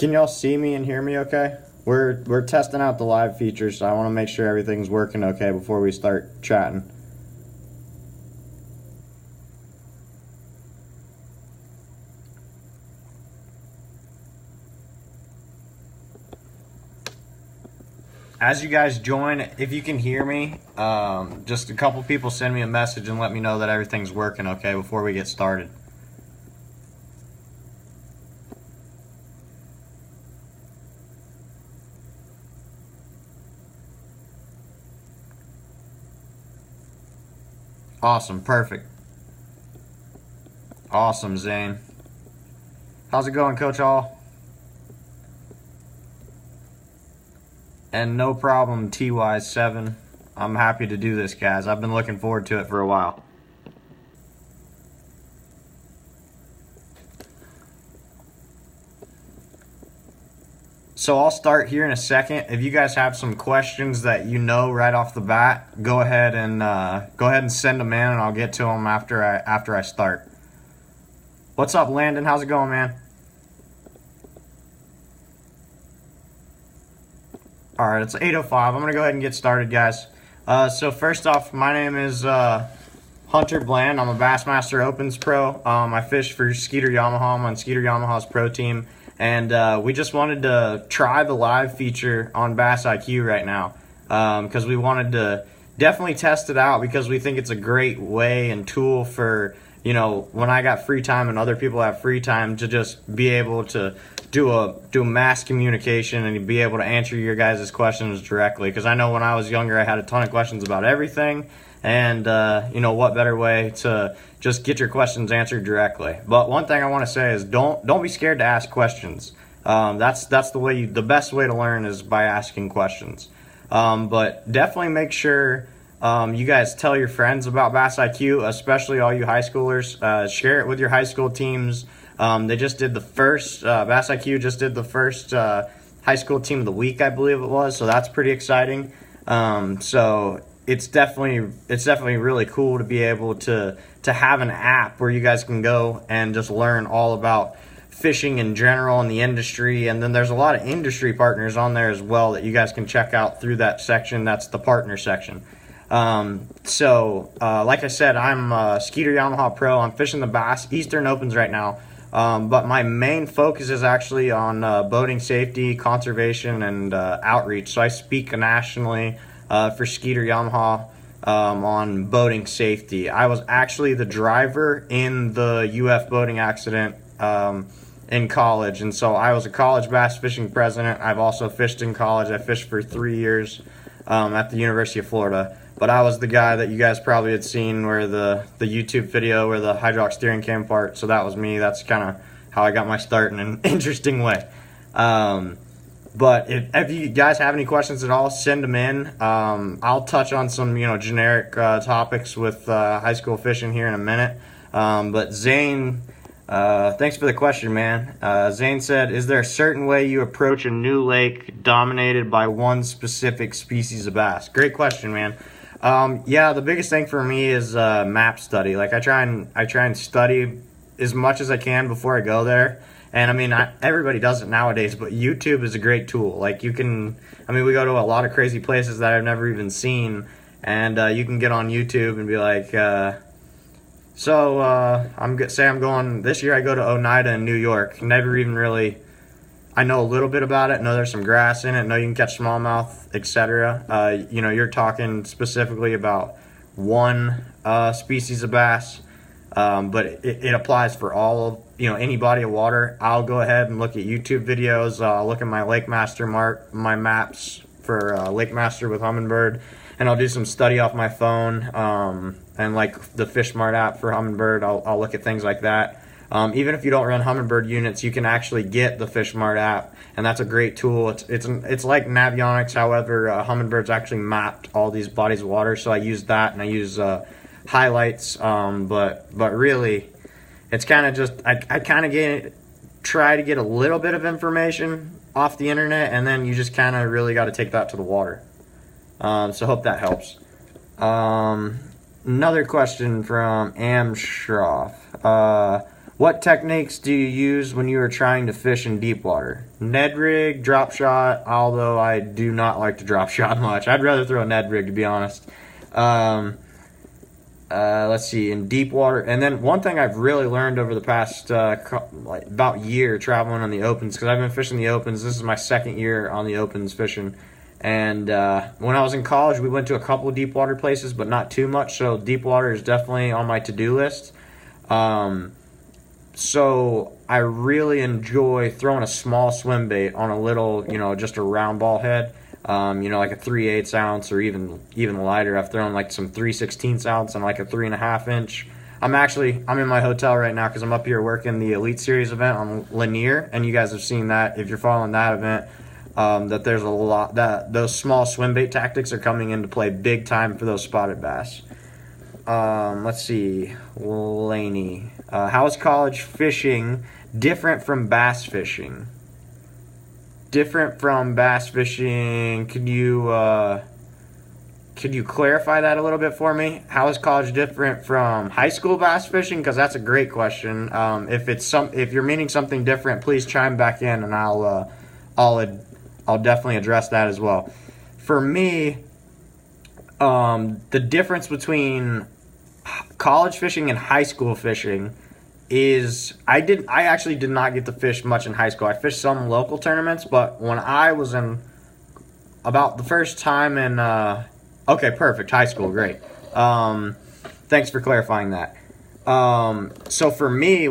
Can y'all see me and hear me okay? We're testing out the live features, so I want to make sure everything's working okay before we start chatting. As you guys join, if you can hear me, just a couple people send me a message and let me know that everything's working okay before we get started. Awesome, perfect. Awesome, Zane. How's it going, Coach Hall? And no problem, TY7. I'm happy to do this, guys. I've been looking forward to it for a while. So I'll start here in a second. If you guys have some questions that you know right off the bat, go ahead and send them in, and I'll get to them after I start. What's up, Landon? How's it going, man? All right, it's 8:05. I'm gonna go ahead and get started, guys. So first off, my name is Hunter Bland. I'm a Bassmaster Opens pro. I fish for Skeeter Yamaha. I'm on Skeeter Yamaha's pro team. And we just wanted to try the live feature on Bass IQ right now because we wanted to definitely test it out because we think it's a great way and tool for, you know, when I got free time and other people have free time to just be able to do a mass communication and be able to answer your guys' questions directly. Because I know when I was younger, I had a ton of questions about everything. And, you know, what better way to just get your questions answered directly. But one thing I want to say is don't be scared to ask questions. That's the best way to learn is by asking questions. But definitely make sure you guys tell your friends about Bass IQ, especially all you high schoolers. Share it with your high school teams. They just did the first, Bass IQ just did the first high school team of the week, I believe it was. So that's pretty exciting. So it's definitely really cool to be able to have an app where you guys can go and just learn all about fishing in general in the industry. And then there's a lot of industry partners on there as well that you guys can check out through that section. That's the partner section. Like I said, I'm Skeeter Yamaha Pro. I'm fishing the Bass Eastern Opens right now. But my main focus is actually on boating safety, conservation, and outreach. So I speak nationally for Skeeter Yamaha on boating safety. I was actually the driver in the UF boating accident in college, and so I was a college bass fishing president. I've also fished in college. I fished for 3 years at the University of Florida. But I was the guy that you guys probably had seen where the YouTube video where the hydraulic steering came apart. So that was me. That's kind of how I got my start in an interesting way. But if you guys have any questions at all, send them in. I'll touch on some, you know, generic topics with high school fishing here in a minute. But Zane, thanks for the question, man. Zane said, is there a certain way you approach a new lake dominated by one specific species of bass? Great question, man. Yeah, the biggest thing for me is map study. Like I try and study as much as I can before I go there. And I mean, everybody does it nowadays, but YouTube is a great tool. Like we go to a lot of crazy places that I've never even seen, and you can get on YouTube and be like, I'm going this year. I go to Oneida in New York. Never even really. I know a little bit about it. Know there's some grass in it. Know you can catch smallmouth, etc. You know, you're talking specifically about one species of bass, but it applies for all of, you know, any body of water. I'll go ahead and look at YouTube videos. I'll look at my Lake Master my maps for Lake Master with Humminbird, and I'll do some study off my phone and like the Fish Smart app for Humminbird. I'll look at things like that. Even if you don't run Humminbird units, you can actually get the Fish Smart app, and that's a great tool. It's like Navionics, however, Humminbird's actually mapped all these bodies of water, so I use that, and I use highlights, but really, it's kind of just, I kind of try to get a little bit of information off the internet, and then you just kind of really got to take that to the water. So hope that helps. Another question from Amshroff. What techniques do you use when you are trying to fish in deep water? Ned rig, drop shot, although I do not like to drop shot much. I'd rather throw a Ned rig, to be honest. Let's see, in deep water. And then one thing I've really learned over the past about year traveling on the opens, because I've been fishing the opens. This is my second year on the opens fishing. And when I was in college, we went to a couple of deep water places, but not too much. So deep water is definitely on my to-do list. So I really enjoy throwing a small swim bait on a little, just a round ball head. Like a 3/8 ounce or even lighter. I've thrown like some 3/16 ounce and like a 3.5 inch. I'm in my hotel right now because I'm up here working the Elite Series event on Lanier, and you guys have seen that if you're following that event. That there's a lot that those small swim bait tactics are coming into play big time for those spotted bass. Let's see, Laney. How is college fishing different from bass fishing? Different from bass fishing. Could you clarify that a little bit for me? How is college different from high school bass fishing? Because that's a great question. If you're meaning something different, please chime back in, and I'll definitely address that as well. For me, the difference between college fishing and high school fishing is I actually did not get to fish much in high school. I fished some local tournaments, but when I was in about the first time in okay, perfect, high school, great. Thanks for clarifying that. So for me,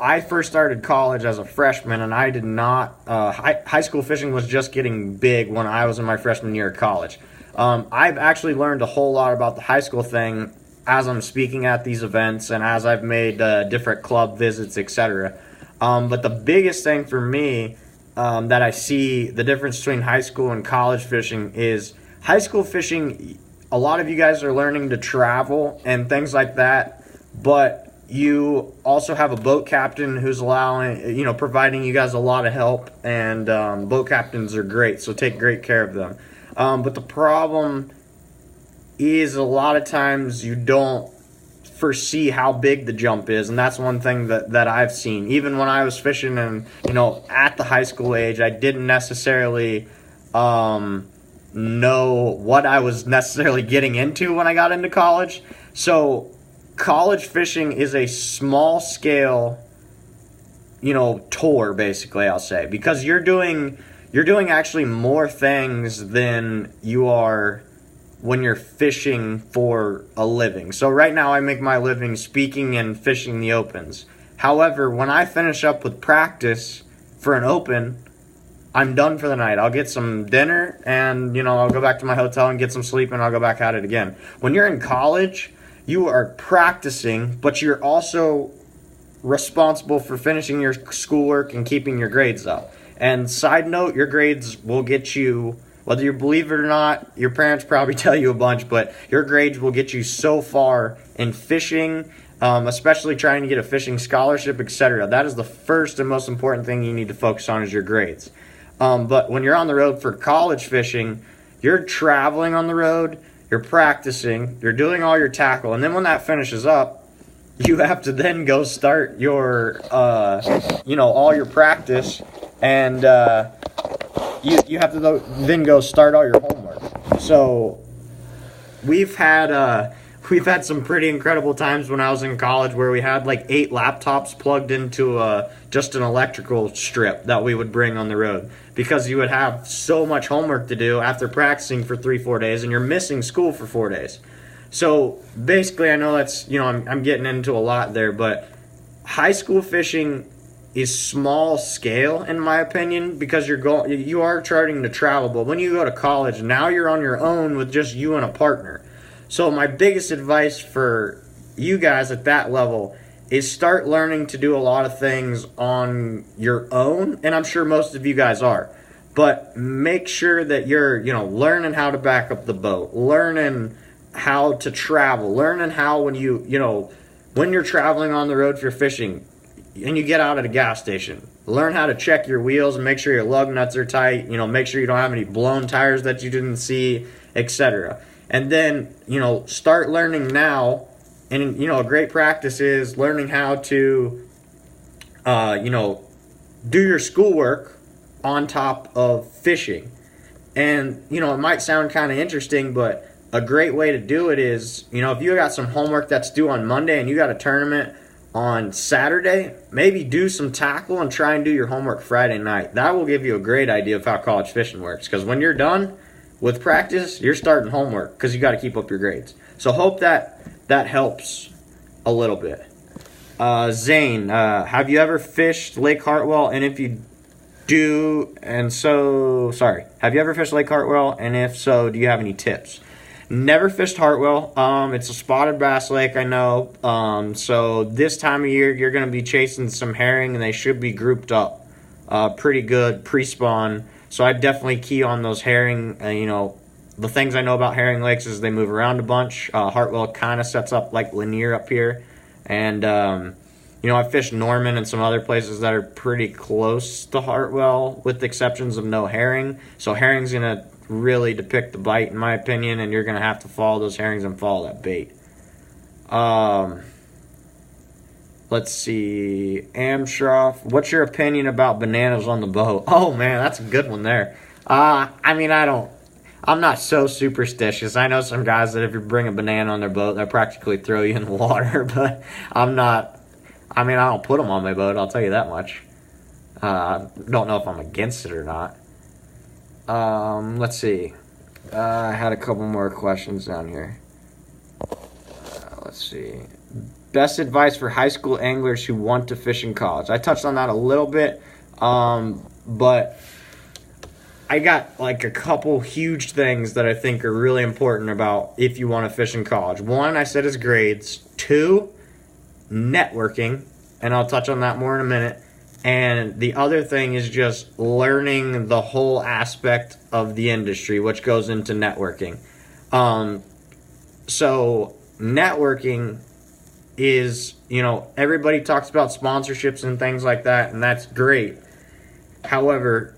I first started college as a freshman, and I did not high school fishing was just getting big when I was in my freshman year of college. I've actually learned a whole lot about the high school thing as I'm speaking at these events and as I've made different club visits, etc. But the biggest thing for me that I see the difference between high school and college fishing is high school fishing, a lot of you guys are learning to travel and things like that, but you also have a boat captain who's providing you guys a lot of help, and boat captains are great, so take great care of them. But the problem is a lot of times you don't foresee how big the jump is, and that's one thing that I've seen. Even when I was fishing and at the high school age, I didn't necessarily know what I was necessarily getting into when I got into college. So college fishing is a small scale tour, basically, I'll say, because you're doing actually more things than you are when you're fishing for a living. So right now I make my living speaking and fishing the opens. However, when I finish up with practice for an open, I'm done for the night. I'll get some dinner and, I'll go back to my hotel and get some sleep, and I'll go back at it again. When you're in college, you are practicing, but you're also responsible for finishing your schoolwork and keeping your grades up. And side note, your grades will get you, whether you believe it or not, your parents probably tell you a bunch, but your grades will get you so far in fishing, especially trying to get a fishing scholarship, etc. That is the first and most important thing you need to focus on is your grades. But when you're on the road for college fishing, you're traveling on the road, you're practicing, you're doing all your tackle, and then when that finishes up, you have to then go start your, all your practice, and you have to then go start all your homework. So we've had some pretty incredible times when I was in college where we had like 8 laptops plugged into just an electrical strip that we would bring on the road, because you would have so much homework to do after practicing for 3-4 days, and you're missing school for 4 days. So basically, I know that's, I'm getting into a lot there, but high school fishing is small scale in my opinion, because you are starting to travel. But when you go to college, now you're on your own with just you and a partner. So my biggest advice for you guys at that level is start learning to do a lot of things on your own, and I'm sure most of you guys are. But make sure that you're, learning how to back up the boat, learning how to travel, learning how when you're traveling on the road for fishing and you get out at a gas station, learn how to check your wheels and make sure your lug nuts are tight, make sure you don't have any blown tires that you didn't see, etc. And then, start learning now. And, a great practice is learning how to you know, do your schoolwork on top of fishing. And, you know, it might sound kind of interesting, but a great way to do it is, you know, if you got some homework that's due on Monday and you got a tournament on Saturday, maybe do some tackle and try and do your homework Friday night. That will give you a great idea of how college fishing works. Because when you're done with practice, you're starting homework because you got to keep up your grades. So hope that helps a little bit. Zane, have you ever fished Lake Hartwell? And if you do, have you ever fished Lake Hartwell? And if so, do you have any tips? Never fished Hartwell. It's a spotted bass lake, I know. So this time of year, you're going to be chasing some herring, and they should be grouped up pretty good pre-spawn. So I definitely key on those herring. You know, the things I know about herring lakes is they move around a bunch. Hartwell kind of sets up like Lanier up here. And, you know, I fished Norman and some other places that are pretty close to Hartwell, with the exceptions of no herring. So herring's going to really depict the bite, in my opinion, and you're going to have to follow those herrings and follow that bait. Let's see. Amshroff, what's your opinion about bananas on the boat? Oh, man, that's a good one there. I mean, I'm not so superstitious. I know some guys that if you bring a banana on their boat, they'll practically throw you in the water, but I'm not. I mean, I don't put them on my boat, I'll tell you that much. Don't know if I'm against it or not. Let's see. I had a couple more questions down here. Let's see. Best advice for high school anglers who want to fish in college. I touched on that a little bit, but I got like a couple huge things that I think are really important about if you want to fish in college. One, I said, is grades. Two, networking, and I'll touch on that more in a minute. And the other thing is just learning the whole aspect of the industry, which goes into networking. So networking is, you know, everybody talks about sponsorships and things like that, and that's great. However,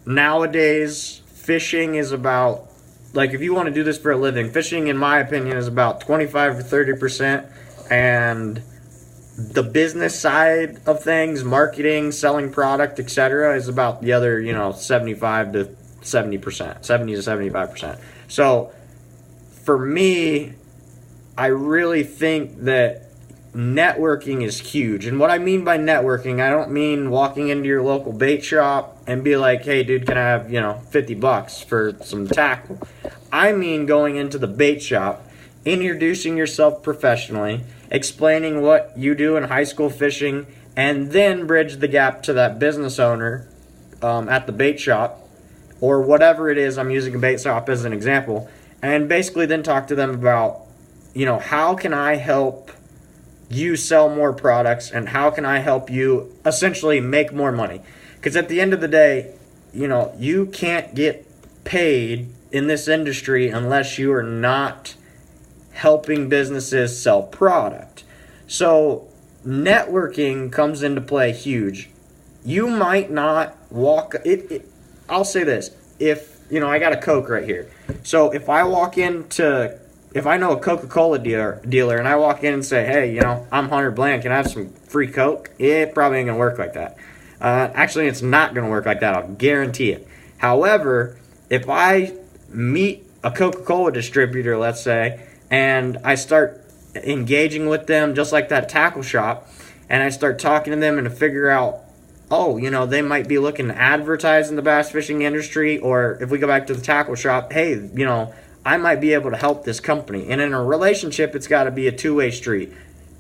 nowadays, fishing is about, like, if you want to do this for a living, fishing, in my opinion, is about 25 to 30%, and the business side of things, marketing, selling product, etc., is about the other, you know, 75 to 70%, 70 to 75%. So, for me, I really think that networking is huge. And what I mean by networking, I don't mean walking into your local bait shop and be like, hey, dude, can I have, you know, $50 for some tackle? I mean going into the bait shop, introducing yourself professionally, explaining what you do in high school fishing, and then bridge the gap to that business owner at the bait shop, or whatever it is. I'm using a bait shop as an example, and basically then talk to them about, you know, how can I help you sell more products, and how can I help you essentially make more money? Because at the end of the day, you know, you can't get paid in this industry unless you are not helping businesses sell product. So networking comes into play huge. You might not walk it. I'll say this: if, you know, I got a Coke right here. So if I know a Coca-Cola dealer and I walk in and say, hey, you know, I'm Hunter Bland, can I have some free Coke? It probably ain't going to work like that. Actually, it's not going to work like that. I'll guarantee it. However, if I meet a Coca-Cola distributor, let's say, and I start engaging with them just like that tackle shop, and I start talking to them and to figure out, oh, you know, they might be looking to advertise in the bass fishing industry, or if we go back to the tackle shop, hey, you know, I might be able to help this company. And in a relationship, it's got to be a two-way street.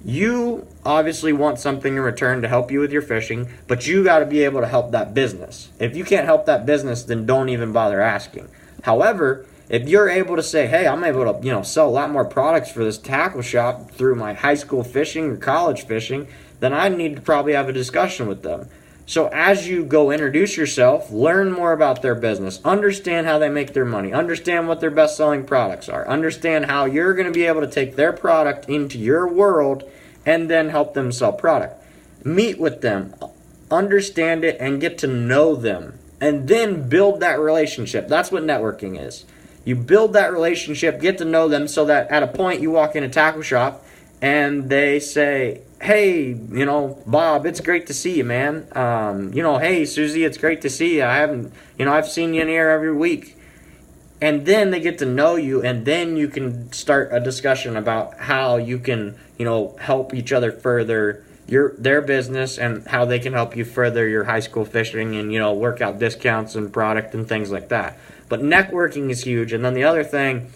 You obviously want something in return to help you with your fishing, but you got to be able to help that business. If you can't help that business, then don't even bother asking. However, if you're able to say, hey, I'm able to, you know, sell a lot more products for this tackle shop through my high school fishing or college fishing, then I need to probably have a discussion with them. So as you go introduce yourself, learn more about their business, understand how they make their money, understand what their best-selling products are, understand how you're going to be able to take their product into your world and then help them sell product. Meet with them, understand it, and get to know them, and then build that relationship. That's what networking is. You build that relationship, get to know them, so that at a point you walk in a tackle shop and they say, hey, Bob, it's great to see you, man. Hey, Susie, it's great to see you. I've seen you in here every week. And then they get to know you, and then you can start a discussion about how you can, help each other further their business, and how they can help you further your high school fishing, and work out discounts and product and things like that. But networking is huge. And then the other thing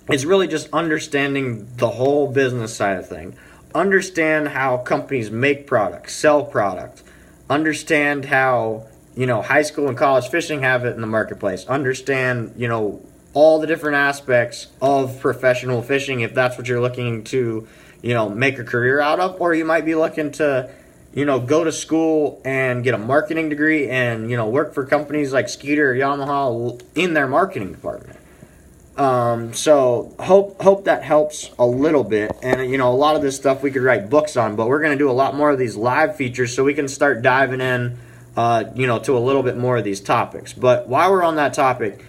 is really just understanding the whole business side of things. Understand how companies make products, sell products. Understand how high school and college fishing have it in the marketplace. Understand all the different aspects of professional fishing, if that's what you're looking to make a career out of. Or you might be looking to go to school and get a marketing degree and work for companies like Skeeter or Yamaha in their marketing department. So hope that helps a little bit. And a lot of this stuff we could write books on, but we're going to do a lot more of these live features so we can start diving in to a little bit more of these topics. But while we're on that topic,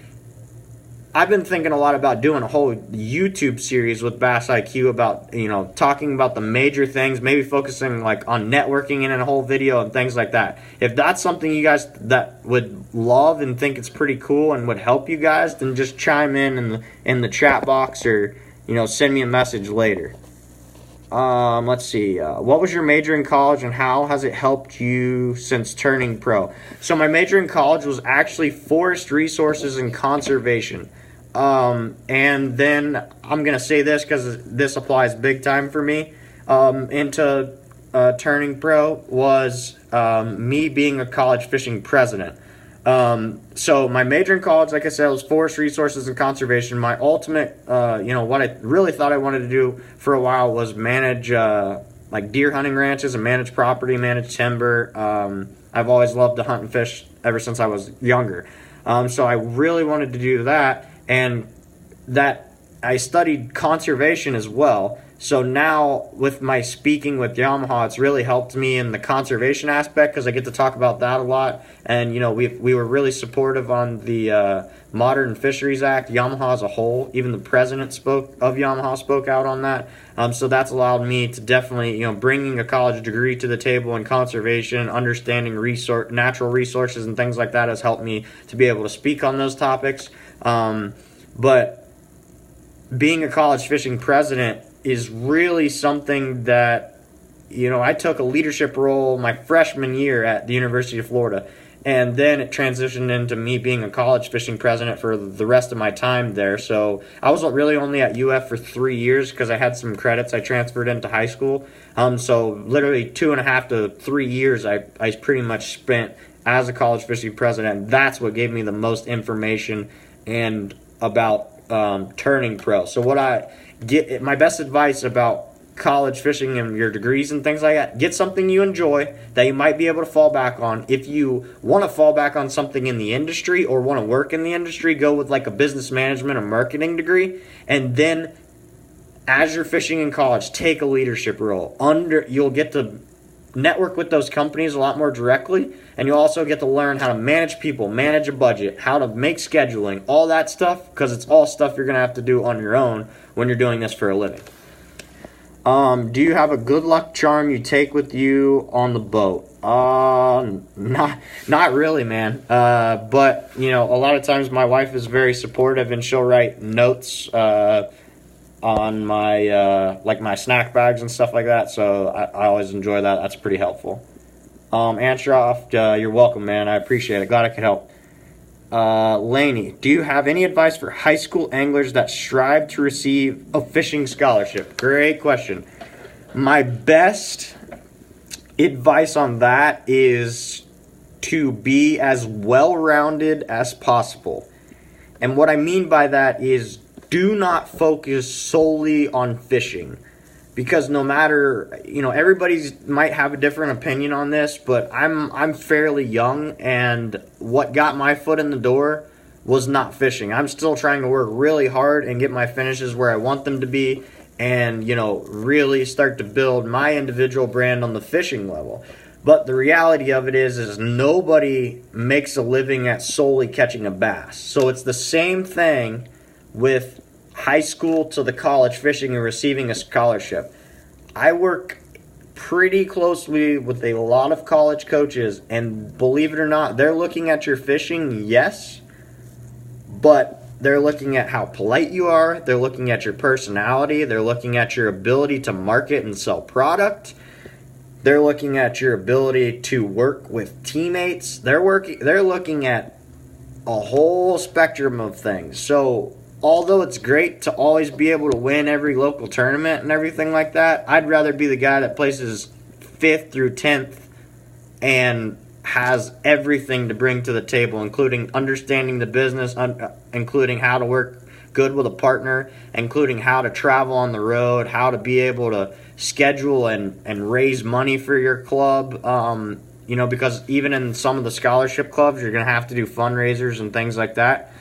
I've been thinking a lot about doing a whole YouTube series with Bass IQ about, talking about the major things, maybe focusing like on networking in a whole video and things like that. If that's something you guys that would love and think it's pretty cool and would help you guys, then just chime in the chat box, or, send me a message later. Let's see. What was your major in college, and how has it helped you since turning pro? So my major in college was actually forest resources and conservation. And then I'm going to say this because this applies big time for me, into turning pro, was me being a college fishing president. So my major in college, like I said, was forest resources and conservation. My ultimate, what I really thought I wanted to do for a while was manage like deer hunting ranches and manage property, manage timber. I've always loved to hunt and fish ever since I was younger. So I really wanted to do that. And that I studied conservation as well. So now with my speaking with Yamaha, it's really helped me in the conservation aspect, because I get to talk about that a lot. And we were really supportive on the Modern Fisheries Act. Yamaha as a whole, even the president of Yamaha spoke out on that. So that's allowed me to definitely, bringing a college degree to the table in conservation, understanding natural resources and things like that, has helped me to be able to speak on those topics. But being a college fishing president is really something that, I took a leadership role my freshman year at the University of Florida. And then it transitioned into me being a college fishing president for the rest of my time there. So I was really only at UF for 3 years because I had some credits I transferred into high school. So literally 2.5 to 3 years I pretty much spent as a college fishing president. That's what gave me the most information and about turning pro. So what my best advice about college fishing and your degrees and things like that, get something you enjoy that you might be able to fall back on. If you want to fall back on something in the industry or want to work in the industry, go with like a business management or marketing degree. And then as you're fishing in college, take a leadership role. You'll get to network with those companies a lot more directly, and you'll also get to learn how to manage people, manage a budget, how to make scheduling, all that stuff, because it's all stuff you're going to have to do on your own when you're doing this for a living. Do you have a good luck charm you take with you on the boat? Not really, man. But a lot of times my wife is very supportive, and she'll write notes on my my snack bags and stuff like that. So I always enjoy that. That's pretty helpful. Anstroff, you're welcome, man. I appreciate it. Glad I could help. Laney, do you have any advice for high school anglers that strive to receive a fishing scholarship? Great question. My best advice on that is to be as well-rounded as possible. And what I mean by that is, do not focus solely on fishing, because no matter, everybody might have a different opinion on this, but I'm fairly young, and what got my foot in the door was not fishing. I'm still trying to work really hard and get my finishes where I want them to be, and really start to build my individual brand on the fishing level. But the reality of it is nobody makes a living at solely catching a bass. So it's the same thing with high school to the college fishing and receiving a scholarship. I work pretty closely with a lot of college coaches, and believe it or not, they're looking at your fishing, yes, but they're looking at how polite you are, they're looking at your personality, they're looking at your ability to market and sell product, they're looking at your ability to work with teammates, they're looking at a whole spectrum of things. So although it's great to always be able to win every local tournament and everything like that, I'd rather be the guy that places 5th through 10th and has everything to bring to the table, including understanding the business, including how to work good with a partner, including how to travel on the road, how to be able to schedule and raise money for your club. Because even in some of the scholarship clubs, you're going to have to do fundraisers and things like that.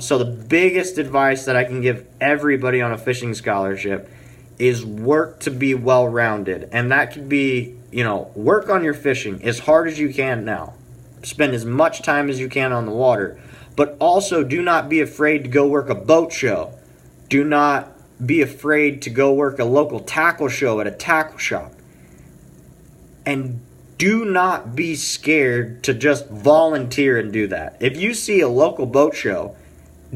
So the biggest advice that I can give everybody on a fishing scholarship is work to be well-rounded. And that could be, work on your fishing as hard as you can now. Spend as much time as you can on the water. But also do not be afraid to go work a boat show. Do not be afraid to go work a local tackle show at a tackle shop. And do not be scared to just volunteer and do that. If you see a local boat show,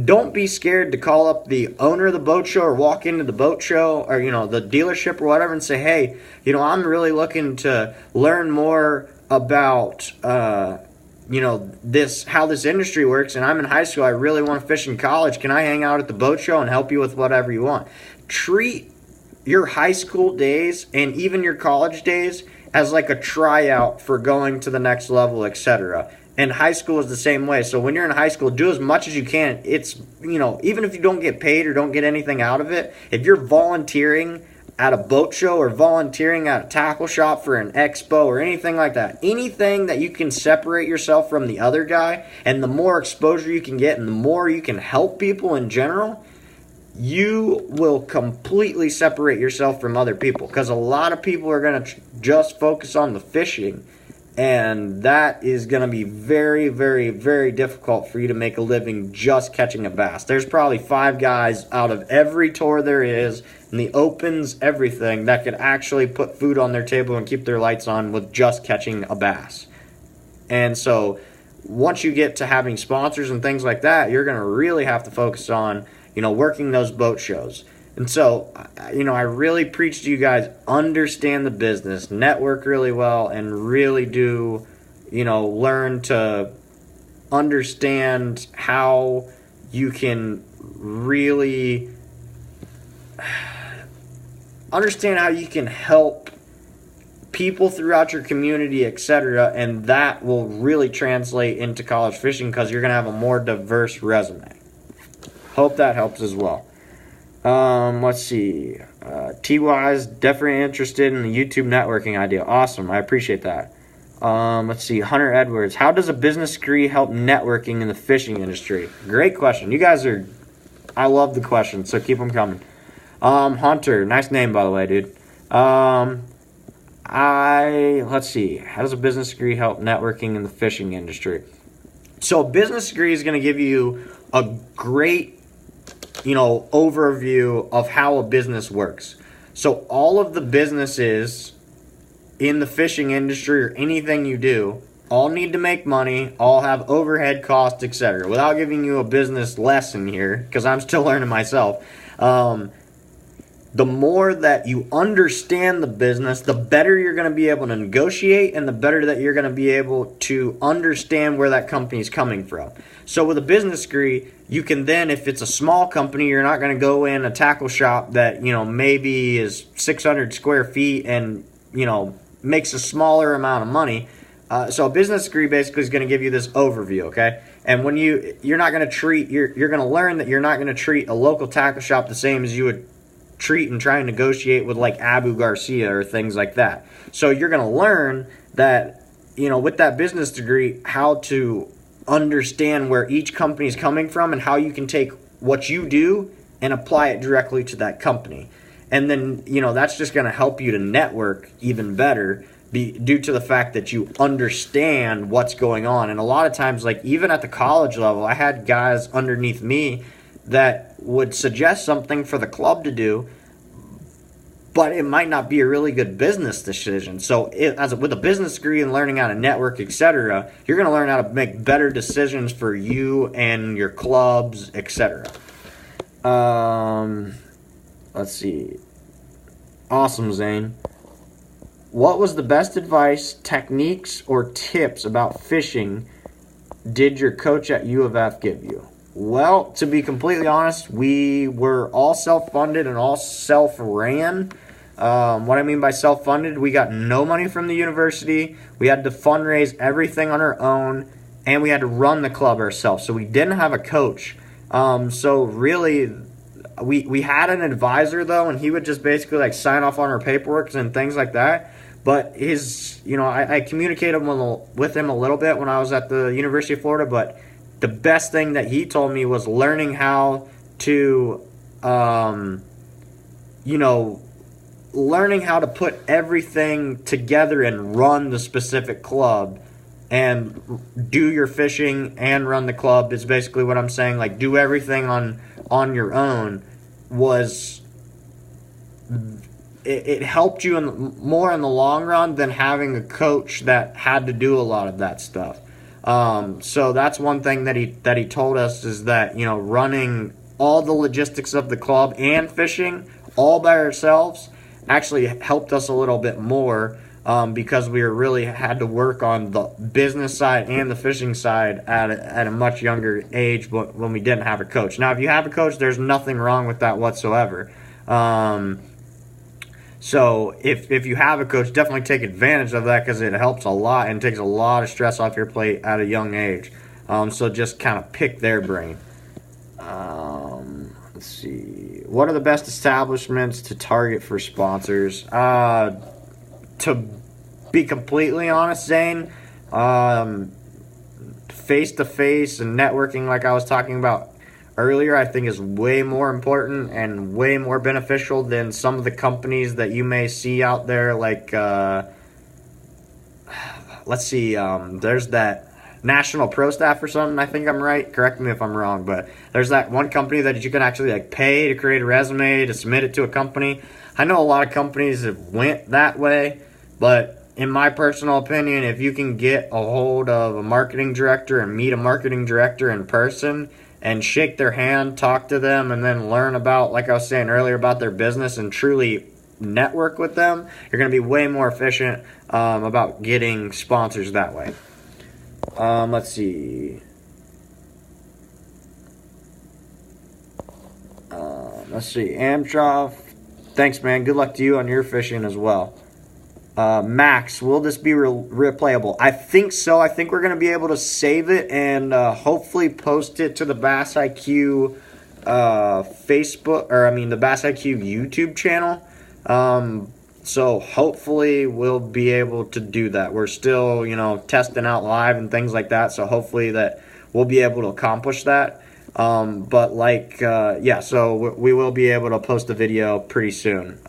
don't be scared to call up the owner of the boat show or walk into the boat show or, the dealership or whatever and say, hey, I'm really looking to learn more about, how this industry works, and I'm in high school. I really want to fish in college. Can I hang out at the boat show and help you with whatever you want? Treat your high school days and even your college days as like a tryout for going to the next level, etc. And high school is the same way. So when you're in high school, do as much as you can. It's, even if you don't get paid or don't get anything out of it, if you're volunteering at a boat show or volunteering at a tackle shop for an expo or anything like that, anything that you can separate yourself from the other guy, and the more exposure you can get and the more you can help people in general, you will completely separate yourself from other people, because a lot of people are going to just focus on the fishing, and that is going to be very, very, very difficult for you to make a living just catching a bass. There's probably 5 guys out of every tour there is, in the opens, everything, that could actually put food on their table and keep their lights on with just catching a bass. And so once you get to having sponsors and things like that, you're going to really have to focus on working those boat shows. And so, I really preach to you guys, understand the business, network really well, and really do, learn to understand how you can really help people throughout your community, etc., and that will really translate into college fishing because you're going to have a more diverse resume. Hope that helps as well. Let's see. T-Wise, definitely interested in the YouTube networking idea. Awesome. I appreciate that. Let's see. Hunter Edwards, how does a business degree help networking in the fishing industry? Great question. You guys I love the questions, so keep them coming. Hunter, nice name, by the way, dude. Let's see. How does a business degree help networking in the fishing industry? So a business degree is going to give you a great overview of how a business works. So all of the businesses in the fishing industry or anything you do all need to make money, all have overhead costs, etc. Without giving you a business lesson here, because I'm still learning myself, the more that you understand the business, the better you're going to be able to negotiate, and the better that you're going to be able to understand where that company is coming from. So with a business degree, you can then, if it's a small company, you're not going to go in a tackle shop that, maybe is 600 square feet and, makes a smaller amount of money. So a business degree basically is going to give you this overview, okay? And when you're not going to treat, you're going to learn that you're not going to treat a local tackle shop the same as you would treat and try and negotiate with like Abu Garcia or things like that. So you're going to learn that, with that business degree, how to understand where each company is coming from and how you can take what you do and apply it directly to that company. And then, that's just going to help you to network even better due to the fact that you understand what's going on. And a lot of times, like even at the college level, I had guys underneath me that would suggest something for the club to do, but it might not be a really good business decision. So with a business degree and learning how to network, etc., you're going to learn how to make better decisions for you and your clubs, etc. Let's see. Awesome, Zane. What was the best advice, techniques, or tips about fishing did your coach at U of F give you? Well, to be completely honest, we were all self-funded and all self-ran. What I mean by self-funded, we got no money from the university. We had to fundraise everything on our own, and we had to run the club ourselves. So we didn't have a coach. So really, we had an advisor, though, and he would just basically like sign off on our paperwork and things like that. But I communicated with him a little bit when I was at the University of Florida, but the best thing that he told me was learning how to, learning how to put everything together and run the specific club and do your fishing and run the club is basically what I'm saying. Like, do everything on your own it helped you more in the long run than having a coach that had to do a lot of that stuff. So that's one thing that he told us, is that, running all the logistics of the club and fishing all by ourselves actually helped us a little bit more, because we really had to work on the business side and the fishing side at a much younger age when we didn't have a coach. Now, if you have a coach, there's nothing wrong with that whatsoever. So if you have a coach, definitely take advantage of that, because it helps a lot and takes a lot of stress off your plate at a young age. So just kind of pick their brain. Let's see. What are the best establishments to target for sponsors? To be completely honest, Zane, face-to-face and networking, like I was talking about earlier, I think is way more important and way more beneficial than some of the companies that you may see out there. Like, let's see, there's that National Pro Staff or something, I think I'm right. Correct me if I'm wrong, but there's that one company that you can actually pay to create a resume, to submit it to a company. I know a lot of companies have went that way, but in my personal opinion, if you can get a hold of a marketing director and meet a marketing director in person and shake their hand, talk to them, and then learn about, like I was saying earlier, about their business and truly network with them, you're going to be way more efficient about getting sponsors that way. Let's see. Amtrov, thanks, man. Good luck to you on your fishing as well. Max, will this be replayable? I think so. I think we're going to be able to save it and hopefully post it to the Bass IQ the Bass IQ YouTube channel. So hopefully we'll be able to do that. We're still, testing out live and things like that. So hopefully that we'll be able to accomplish that. So we will be able to post a video pretty soon.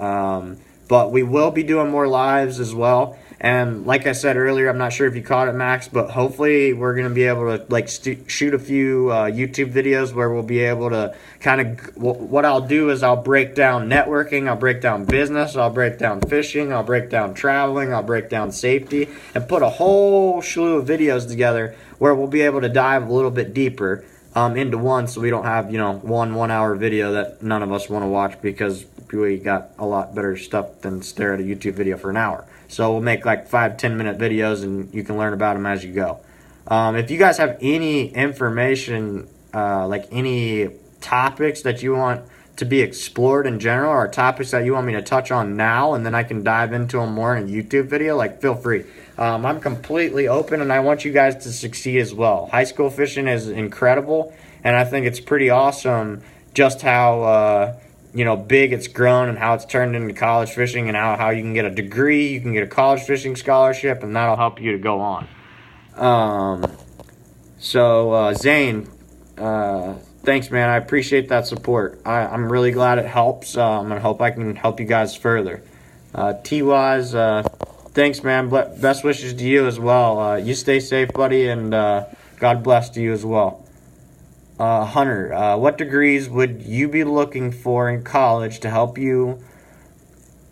But we will be doing more lives as well. And like I said earlier, I'm not sure if you caught it, Max, but hopefully we're going to be able to shoot a few YouTube videos where we'll be able to kind of, what I'll do is I'll break down networking, I'll break down business, I'll break down fishing, I'll break down traveling, I'll break down safety, and put a whole slew of videos together where we'll be able to dive a little bit deeper into one, so we don't have, one hour video that none of us want to watch, because we got a lot better stuff than stare at a YouTube video for an hour. So we'll make 5-10 minute videos, and you can learn about them as you go. If you guys have any information, any topics that you want to be explored in general, or topics that you want me to touch on now, and then I can dive into them more in a YouTube video, feel free. I'm completely open, and I want you guys to succeed as well. High school fishing is incredible, and I think it's pretty awesome just how big it's grown and how it's turned into college fishing, and how you can get a degree, you can get a college fishing scholarship, and that'll help you to go on. Zane, thanks, man. I appreciate that support. I'm really glad it helps, and I hope I can help you guys further. T-Wise, thanks, man. Best wishes to you as well. You stay safe, buddy, and God bless to you as well. Hunter, what degrees would you be looking for in college to help you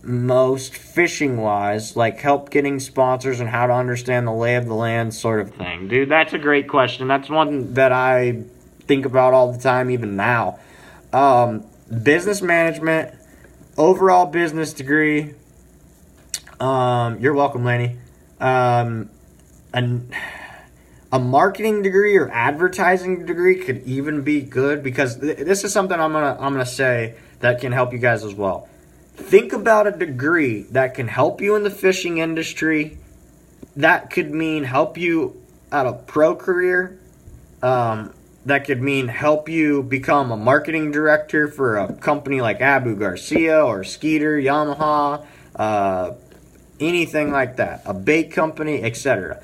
most fishing wise, like help getting sponsors and how to understand the lay of the land sort of thing? Dude, that's a great question. That's one that I think about all the time, even now. Business management, overall business degree. You're welcome, Laney. A marketing degree or advertising degree could even be good, because this is something I'm gonna say that can help you guys as well. Think about a degree that can help you in the fishing industry. That could mean help you at a pro career. That could mean help you become a marketing director for a company like Abu Garcia or Skeeter, Yamaha, anything like that. A bait company, etc.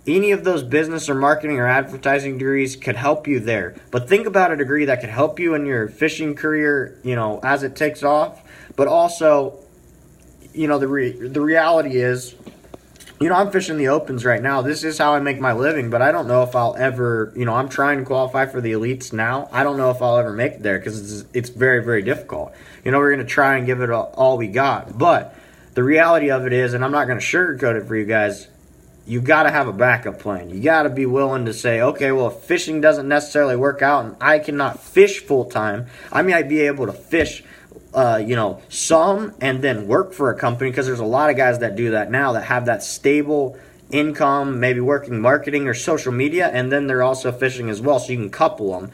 Any of those business or marketing or advertising degrees could help you there. But think about a degree that could help you in your fishing career, as it takes off. But also, the reality is, I'm fishing the opens right now. This is how I make my living, but I don't know if I'll ever, I'm trying to qualify for the elites now. I don't know if I'll ever make it there, because it's very, very difficult. We're going to try and give it all we got. But the reality of it is, and I'm not going to sugarcoat it for you guys, you got to have a backup plan. You got to be willing to say, okay, well, if fishing doesn't necessarily work out and I cannot fish full time, I might be able to fish some and then work for a company, because there's a lot of guys that do that now, that have that stable income, maybe working marketing or social media, and then they're also fishing as well, so you can couple them.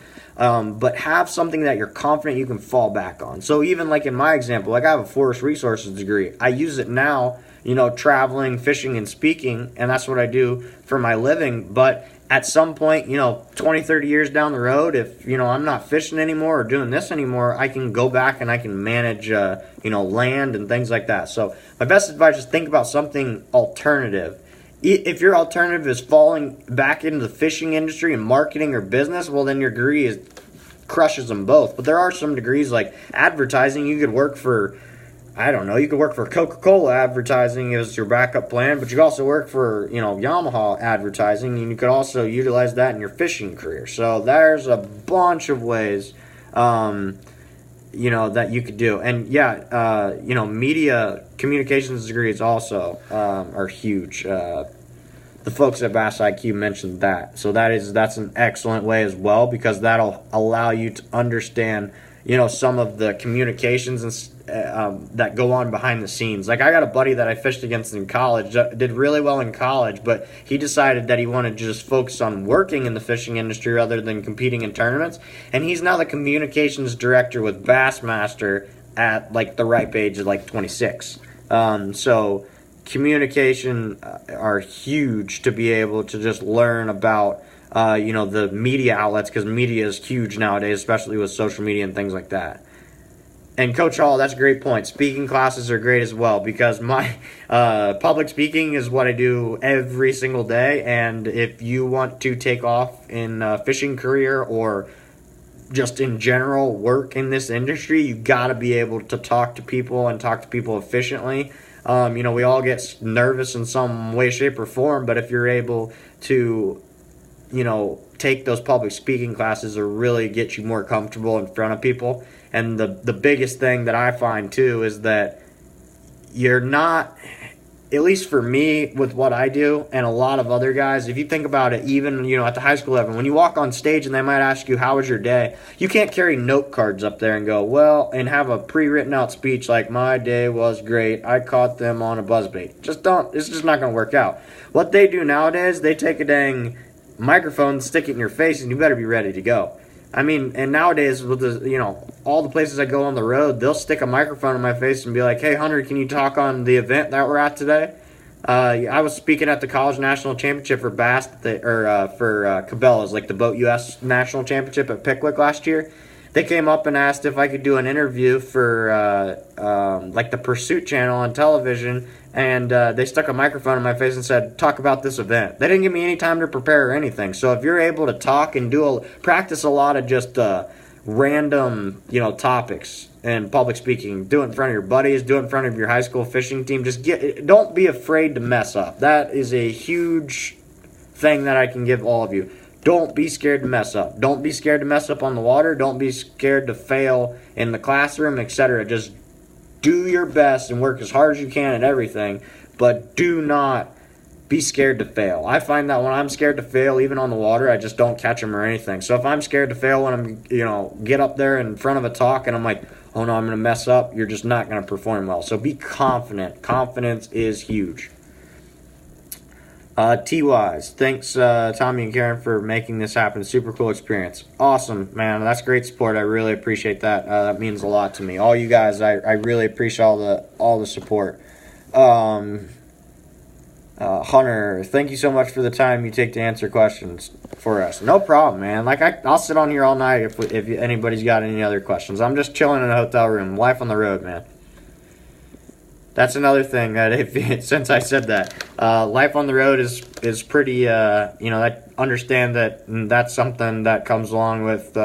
But have something that you're confident you can fall back on. So even like in my example, like I have a forest resources degree. I use it now, traveling, fishing, and speaking, and that's what I do for my living. But at some point, 20, 30 years down the road, if, I'm not fishing anymore or doing this anymore, I can go back and I can manage, land and things like that. So my best advice is think about something alternative. If your alternative is falling back into the fishing industry and marketing or business, well, then your degree crushes them both. But there are some degrees like advertising. You could work for, you could work for Coca-Cola advertising as your backup plan, but you could also work for, Yamaha advertising, and you could also utilize that in your fishing career. So there's a bunch of ways, that you could do. And media communications degrees also are huge. The folks at Bass IQ mentioned that. So that's an excellent way as well, because that'll allow you to understand, some of the communications and that go on behind the scenes. Like I got a buddy that I fished against in college, did really well in college, but he decided that he wanted to just focus on working in the fishing industry rather than competing in tournaments. And he's now the communications director with Bassmaster at like the ripe age of like 26. So communication are huge to be able to just learn about the media outlets, because media is huge nowadays, especially with social media and things like that. And Coach Hall, that's a great point. Speaking classes are great as well, because my public speaking is what I do every single day. And if you want to take off in a fishing career or just in general work in this industry, you got to be able to talk to people and talk to people efficiently. We all get nervous in some way, shape, or form, but if you're able to take those public speaking classes or really get you more comfortable in front of people. And the biggest thing that I find too is that you're not, at least for me with what I do and a lot of other guys, if you think about it, even at the high school level, when you walk on stage and they might ask you, how was your day? You can't carry note cards up there and go, well, and have a pre-written out speech like, my day was great, I caught them on a buzzbait. It's just not going to work out. What they do nowadays, they take a dang microphone, stick it in your face, and you better be ready to go. I mean, and nowadays with all the places I go on the road, they'll stick a microphone in my face and be like, hey Hunter, can you talk on the event that we're at today? I was speaking at the college national championship for bass, for Cabela's, like the Boat US national championship at Pickwick last year. They came up and asked if I could do an interview for like the Pursuit channel on television, and they stuck a microphone in my face and said, talk about this event. They didn't give me any time to prepare or anything. So if you're able to talk and practice a lot of just random topics and public speaking, do it in front of your buddies, do it in front of your high school fishing team, don't be afraid to mess up. That is a huge thing that I can give all of you. Don't be scared to mess up. Don't be scared to mess up on the water. Don't be scared to fail in the classroom, etc. Just do your best and work as hard as you can at everything, but do not be scared to fail. I find that when I'm scared to fail, even on the water, I just don't catch them or anything. So if I'm scared to fail when I'm, get up there in front of a talk and I'm like, oh no, I'm going to mess up, you're just not going to perform well. So be confident. Confidence is huge. T-Wise, thanks Tommy and Karen for making this happen. Super cool experience. Awesome, man. That's great support. I really appreciate that. That means a lot to me. All you guys, I really appreciate all the support. Hunter, thank you so much for the time you take to answer questions for us. No problem, man. Like I'll sit on here all night if anybody's got any other questions. I'm just chilling in a hotel room. Life on the road, man. That's another thing that since I said that, life on the road is pretty. I understand that's something that comes along with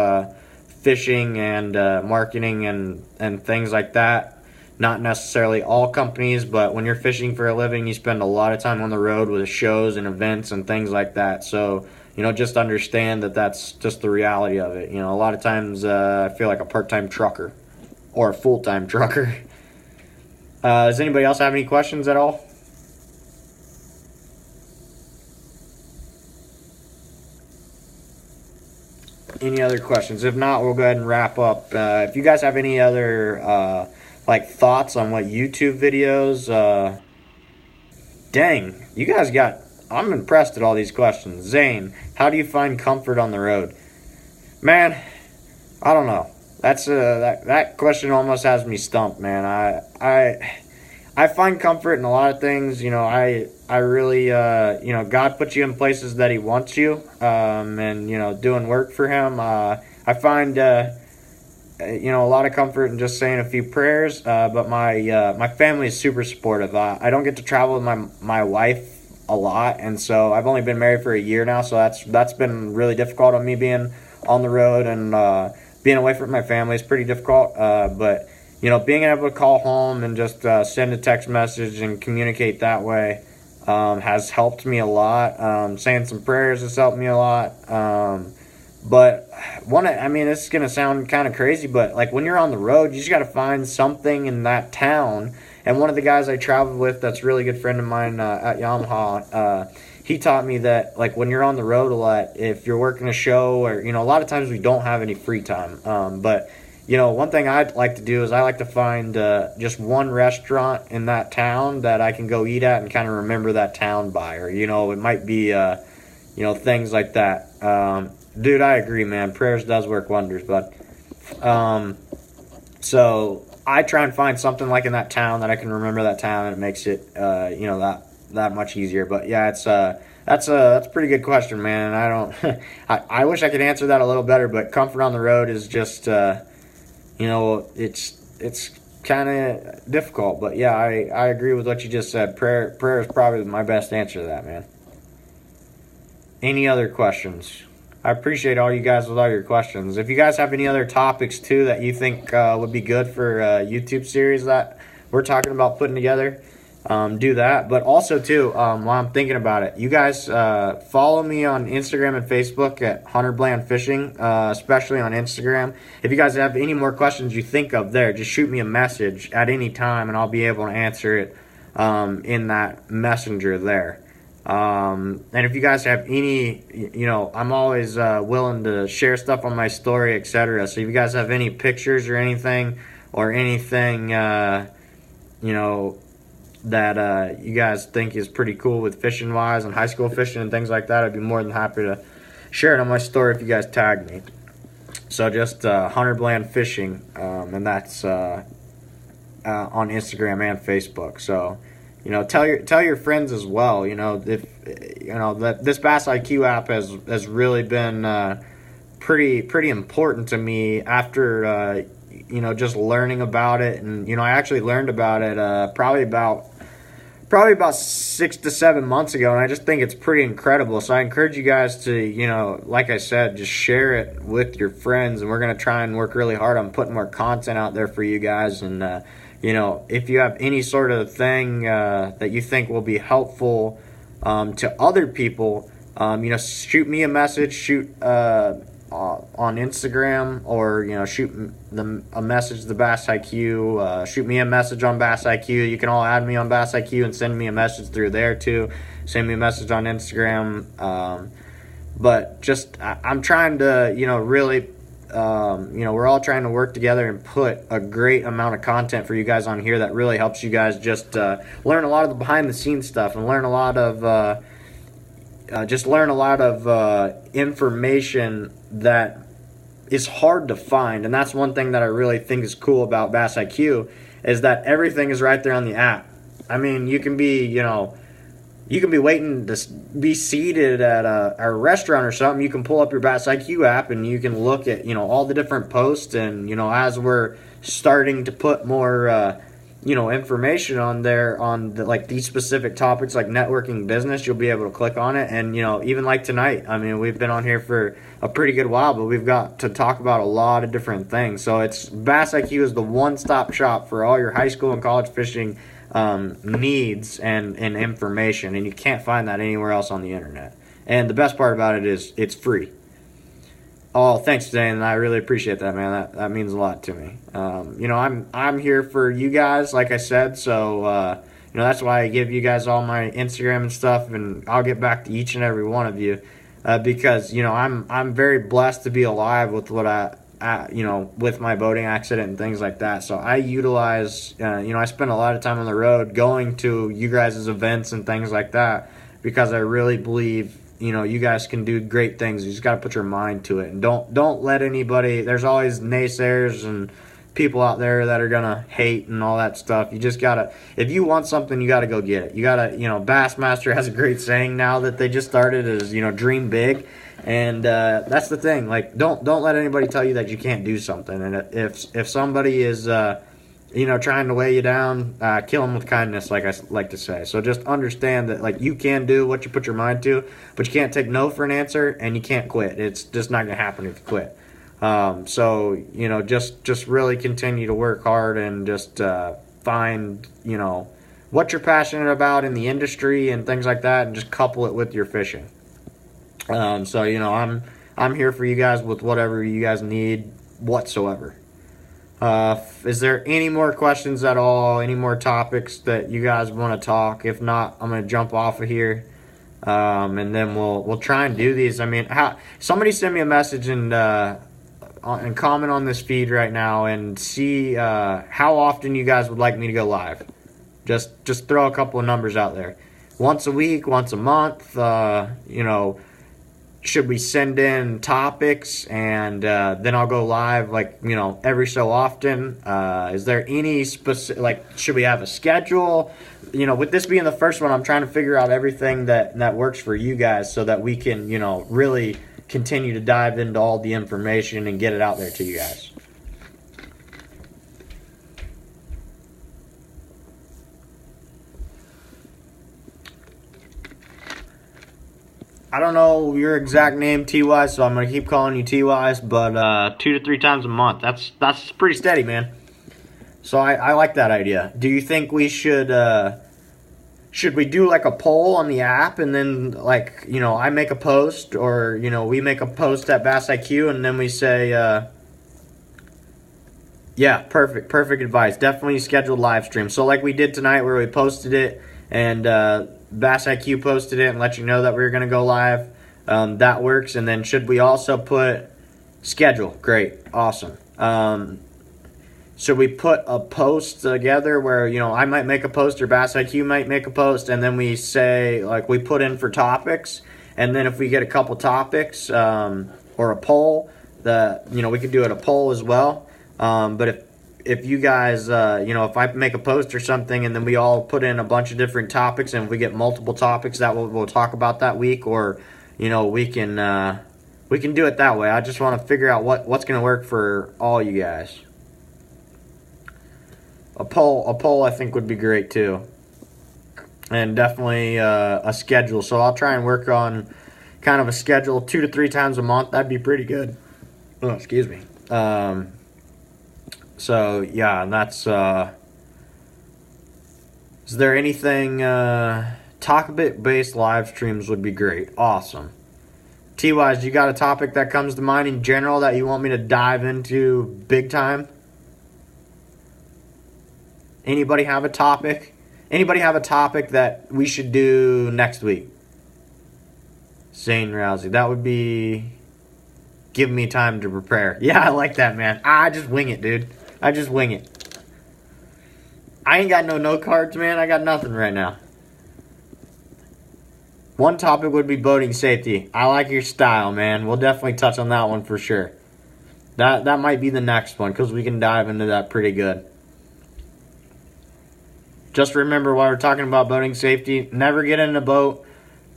fishing and marketing and things like that. Not necessarily all companies, but when you're fishing for a living, you spend a lot of time on the road with shows and events and things like that. So, just understand that that's just the reality of it. A lot of times I feel like a part-time trucker or a full-time trucker. Does anybody else have any questions at all? Any other questions? If not, we'll go ahead and wrap up. If you guys have any other thoughts on what YouTube videos, dang, you guys I'm impressed at all these questions. Zane, how do you find comfort on the road? Man, I don't know. That's that question almost has me stumped, man. I find comfort in a lot of things. I really God puts you in places that He wants you, and doing work for Him. I find a lot of comfort in just saying a few prayers. But my family is super supportive. I don't get to travel with my wife a lot, and so I've only been married for a year now. So that's been really difficult on me being on the road and being away from my family is pretty difficult. But being able to call home and just send a text message and communicate that way has helped me a lot. Saying some prayers has helped me a lot. But this is going to sound kind of crazy, but like when you're on the road, you just got to find something in that town. And one of the guys I traveled with that's a really good friend of mine at Yamaha, he taught me that like when you're on the road a lot, if you're working a show or, a lot of times we don't have any free time. But one thing I'd like to do is I like to find just one restaurant in that town that I can go eat at and kind of remember that town by. Or, it might be, things like that. Dude, I agree, man. Prayers does work wonders, bud. So I try and find something like in that town that I can remember that town, and it makes it, that much easier. But yeah, it's that's a pretty good question, man. I don't, I wish I could answer that a little better, but comfort on the road is just, it's kind of difficult. But yeah, I agree with what you just said. Prayer is probably my best answer to that, man. Any other questions? I appreciate all you guys with all your questions. If you guys have any other topics, too, that you think would be good for a YouTube series that we're talking about putting together, do that. But also, too, while I'm thinking about it, you guys follow me on Instagram and Facebook at Hunter Bland Fishing, especially on Instagram. If you guys have any more questions you think of there, just shoot me a message at any time, and I'll be able to answer it in that messenger there. And if you guys have any, I'm always willing to share stuff on my story, etc. So if you guys have any pictures or anything that you guys think is pretty cool with fishing wise and high school fishing and things like that, I'd be more than happy to share it on my story if you guys tag me. So just Hunter Bland Fishing, and that's on Instagram and Facebook. So tell your friends as well. If that this Bass IQ app has really been pretty important to me after just learning about it. And I actually learned about it probably about 6 to 7 months ago, and I just think it's pretty incredible. So I encourage you guys to like I said, just share it with your friends, and we're gonna try and work really hard on putting more content out there for you guys. And if you have any sort of thing that you think will be helpful to other people, shoot me a message, shoot on Instagram, or shoot a message to Bass IQ. Shoot me a message on Bass IQ. You can all add me on Bass IQ and send me a message through there too. Send me a message on Instagram. But just I'm trying to really we're all trying to work together and put a great amount of content for you guys on here that really helps you guys just learn a lot of the behind the scenes stuff, and learn a lot of information that is hard to find. And that's one thing that I really think is cool about Bass IQ, is that everything is right there on the app. I mean, you can be waiting to be seated at a restaurant or something. You can pull up your Bass IQ app and you can look at all the different posts. And as we're starting to put more information on there on these specific topics like networking business, you'll be able to click on it. And even like tonight, I mean, we've been on here for a pretty good while, but we've got to talk about a lot of different things. So Bass IQ is the one-stop shop for all your high school and college fishing needs and information, and you can't find that anywhere else on the internet. And the best part about it is it's free. Oh, thanks, Zane. I really appreciate that, man. That means a lot to me. I'm here for you guys, like I said. So that's why I give you guys all my Instagram and stuff, and I'll get back to each and every one of you because I'm very blessed to be alive with what with my boating accident and things like that. So I utilize, I spend a lot of time on the road going to you guys' events and things like that, because I really believe you guys can do great things. You just got to put your mind to it, and don't let anybody. There's always naysayers and people out there that are gonna hate and all that stuff. You just gotta, if you want something, you gotta go get it. You gotta, Bassmaster has a great saying now that they just started, is dream big. And that's the thing. Like, don't let anybody tell you that you can't do something. And if somebody is trying to weigh you down, kill them with kindness, like I like to say. So just understand that you can do what you put your mind to, but you can't take no for an answer, and you can't quit. It's just not gonna happen if you quit. So just really continue to work hard and just find what you're passionate about in the industry and things like that, and just couple it with your fishing. So I'm here for you guys with whatever you guys need whatsoever. Is there any more questions at all? Any more topics that you guys want to talk? If not, I'm gonna jump off of here, and then we'll try and do these. I mean, somebody send me a message and comment on this feed right now and see how often you guys would like me to go live. Just throw a couple of numbers out there. Once a week, once a month. Should we send in topics and then I'll go live every so often? Is there any specific, should we have a schedule? With this being the first one, I'm trying to figure out everything that works for you guys, so that we can really continue to dive into all the information and get it out there to you guys. I don't know your exact name, TY, so I'm going to keep calling you TYs, but 2 to 3 times a month, that's pretty steady, man. So I like that idea. Do you think we should we do a poll on the app, and then I make a post, or we make a post at Bass IQ, and then we say yeah, perfect advice. Definitely schedule live stream. So like we did tonight, where we posted it, and Bass IQ posted it and let you know that we were going to go live. That works. And then should we also put schedule? Great. Awesome. Should we put a post together where, I might make a post, or Bass IQ might make a post, and then we say, we put in for topics, and then if we get a couple topics or a poll, we could do it a poll as well. But if you guys, if I make a post or something, and then we all put in a bunch of different topics, and if we get multiple topics that we'll talk about that week, or we can do it that way. I just want to figure out what's going to work for all you guys. A poll I think would be great too, and definitely a schedule. So I'll try and work on kind of a schedule 2 to 3 times a month. That'd be pretty good. Oh, excuse me. So yeah, that's is there anything topic based live streams would be great. Awesome. T-Wise, you got a topic that comes to mind in general that you want me to dive into big time? Anybody have a topic? Anybody have a topic that we should do next week? Zane Rousey. That would be... Give me time to prepare. Yeah, I like that, man. I just wing it, dude. I just wing it. I ain't got no cards, man. I got nothing right now. One topic would be boating safety. I like your style, man. We'll definitely touch on that one for sure. That might be the next one because we can dive into that pretty good. Just remember while we're talking about boating safety, never get in a boat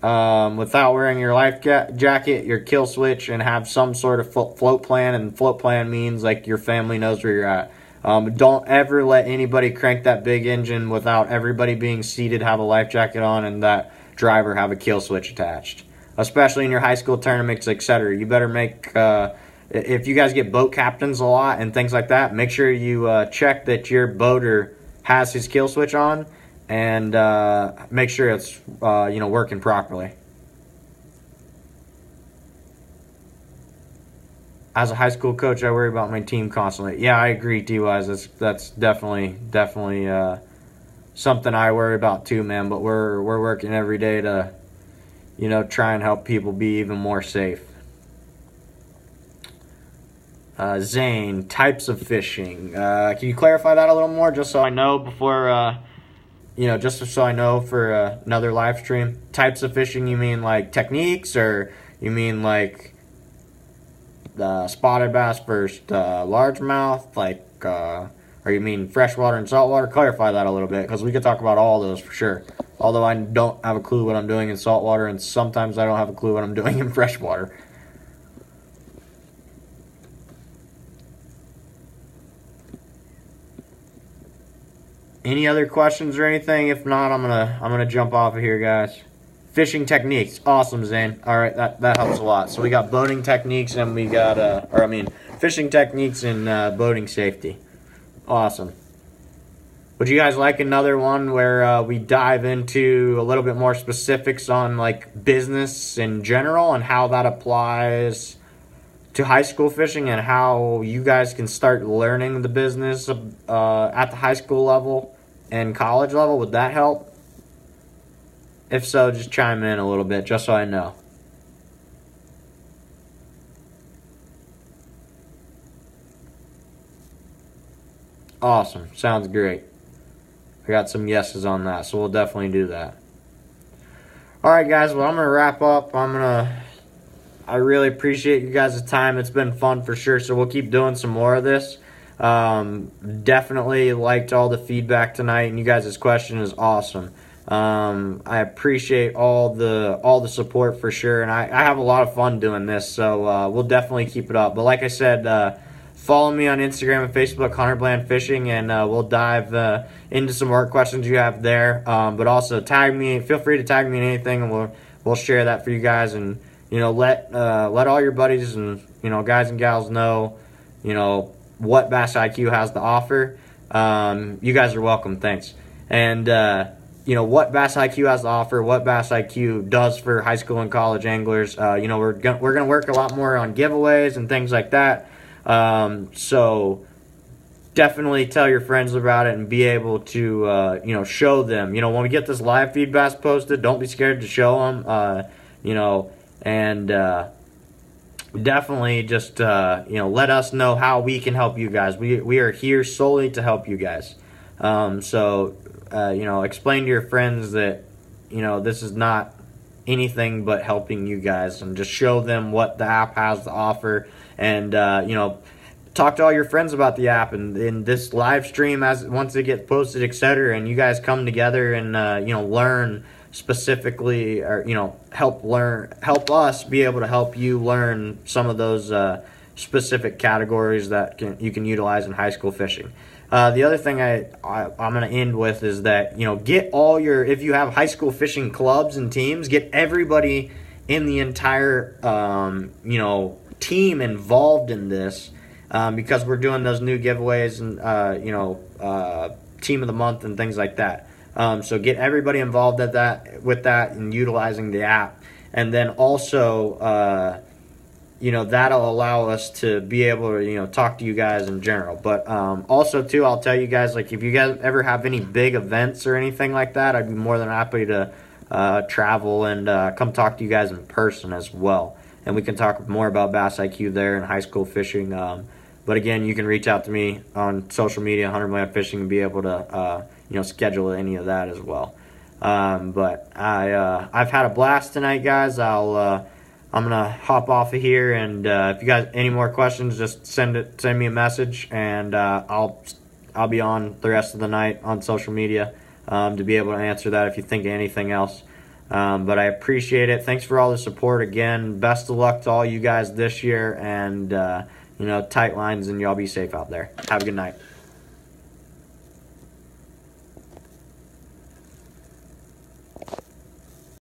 without wearing your life jacket, your kill switch, and have some sort of float plan. And float plan means like your family knows where you're at. Don't ever let anybody crank that big engine without everybody being seated, have a life jacket on, and that driver have a kill switch attached. Especially in your high school tournaments, etc. You better make, if you guys get boat captains a lot and things like that, make sure you check that your boater has his kill switch on and make sure it's working properly. As a high school coach, I worry about my team constantly. Yeah, I agree, T-Wise. That's definitely something I worry about too, man. But we're working every day to, try and help people be even more safe. Zane, types of fishing. Can you clarify that a little more, just so I know before, just so I know for another live stream? Types of fishing, you mean like techniques, or you mean like the spotted bass versus largemouth, or you mean freshwater and saltwater? Clarify that a little bit, because we could talk about all those for sure. Although I don't have a clue what I'm doing in saltwater, and sometimes I don't have a clue what I'm doing in freshwater. Any other questions or anything? If not, I'm gonna jump off of here, guys. Fishing techniques. Awesome, Zane. All right, that helps a lot. So we got boating techniques, and we got fishing techniques and boating safety. Awesome. Would you guys like another one where we dive into a little bit more specifics on like business in general and how that applies to high school fishing and how you guys can start learning the business at the high school level and college level? Would that help? If so, just chime in a little bit, just so I know. Awesome. Sounds great. I got some yeses on that, so we'll definitely do that. Alright, guys, well, I'm going to wrap up. I really appreciate you guys' time. It's been fun for sure, so we'll keep doing some more of this. Definitely liked all the feedback tonight, and you guys' question is awesome. I appreciate all the support for sure, and I have a lot of fun doing this, so we'll definitely keep it up. But like I said, follow me on Instagram and Facebook, Hunter Bland Fishing, and we'll dive into some more questions you have there. But also tag me. Feel free to tag me in anything, and we'll share that for you guys. And let all your buddies and guys and gals know what Bass IQ has to offer. You guys are welcome. Thanks. And what Bass IQ has to offer, what Bass IQ does for high school and college anglers. We're gonna work a lot more on giveaways and things like that. So definitely tell your friends about it and be able to show them. When we get this live feed bass posted, don't be scared to show them. And definitely just let us know how we can help you guys. We are here solely to help you guys. Explain to your friends that this is not anything but helping you guys, and just show them what the app has to offer. And talk to all your friends about the app and in this live stream once it gets posted, etc. And you guys come together and learn specifically, or help us be able to help you learn some of those specific categories that you can utilize in high school fishing. The other thing I'm going to end with is that, get all if you have high school fishing clubs and teams, get everybody in the entire, team involved in this, because we're doing those new giveaways and, team of the month and things like that. So get everybody involved with that and utilizing the app. And then also, you know, that'll allow us to be able to, you know, talk to you guys in general. But also, too, I'll tell you guys, like, if you guys ever have any big events or anything like that, I'd be more than happy to travel and come talk to you guys in person as well. And we can talk more about Bass IQ there and high school fishing. But again, you can reach out to me on social media, 100 Land Fishing, and be able to, you know, schedule any of that as well. But I've had a blast tonight, guys. I'm gonna hop off of here, and if you guys any more questions, just send me a message, and I'll be on the rest of the night on social media to be able to answer that if you think of anything else. But I appreciate it. Thanks for all the support again. Best of luck to all you guys this year, and you know, tight lines, and y'all be safe out there. Have a good night.